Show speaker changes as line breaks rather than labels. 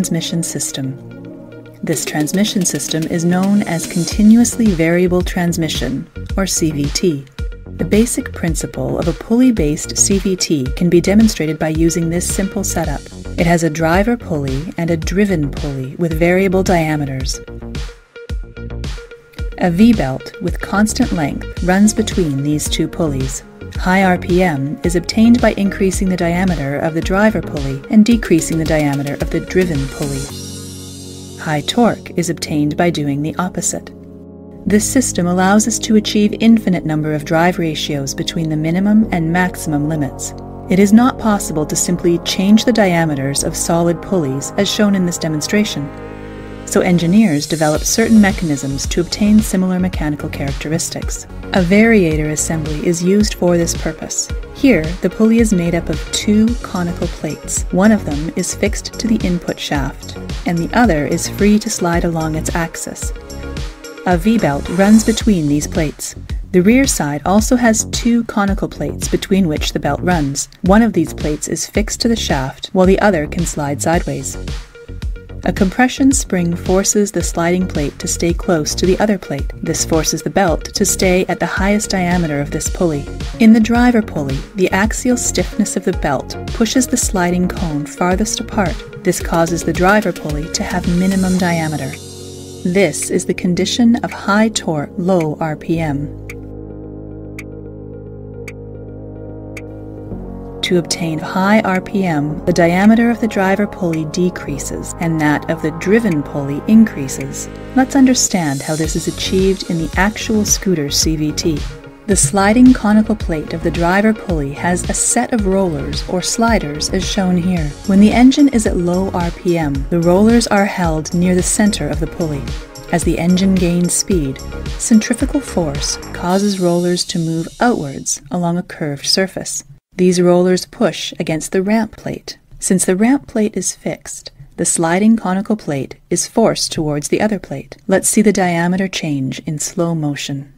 Transmission system. This transmission system is known as Continuously Variable Transmission, or CVT. The basic principle of a pulley-based CVT can be demonstrated by using this simple setup. It has a driver pulley and a driven pulley with variable diameters. A V-belt with constant length runs between these two pulleys. High RPM is obtained by increasing the diameter of the driver pulley and decreasing the diameter of the driven pulley. High torque is obtained by doing the opposite. This system allows us to achieve infinite number of drive ratios between the minimum and maximum limits. It is not possible to simply change the diameters of solid pulleys as shown in this demonstration. So engineers develop certain mechanisms to obtain similar mechanical characteristics. A variator assembly is used for this purpose. Here, the pulley is made up of two conical plates. One of them is fixed to the input shaft, and the other is free to slide along its axis. A V-belt runs between these plates. The rear side also has two conical plates between which the belt runs. One of these plates is fixed to the shaft, while the other can slide sideways. A compression spring forces the sliding plate to stay close to the other plate. This forces the belt to stay at the highest diameter of this pulley. In the driver pulley, the axial stiffness of the belt pushes the sliding cone farthest apart. This causes the driver pulley to have minimum diameter. This is the condition of high torque, low RPM. To obtain high RPM, the diameter of the driver pulley decreases and that of the driven pulley increases. Let's understand how this is achieved in the actual scooter CVT. The sliding conical plate of the driver pulley has a set of rollers or sliders as shown here. When the engine is at low RPM, the rollers are held near the center of the pulley. As the engine gains speed, centrifugal force causes rollers to move outwards along a curved surface. These rollers push against the ramp plate. Since the ramp plate is fixed, the sliding conical plate is forced towards the other plate. Let's see the diameter change in slow motion.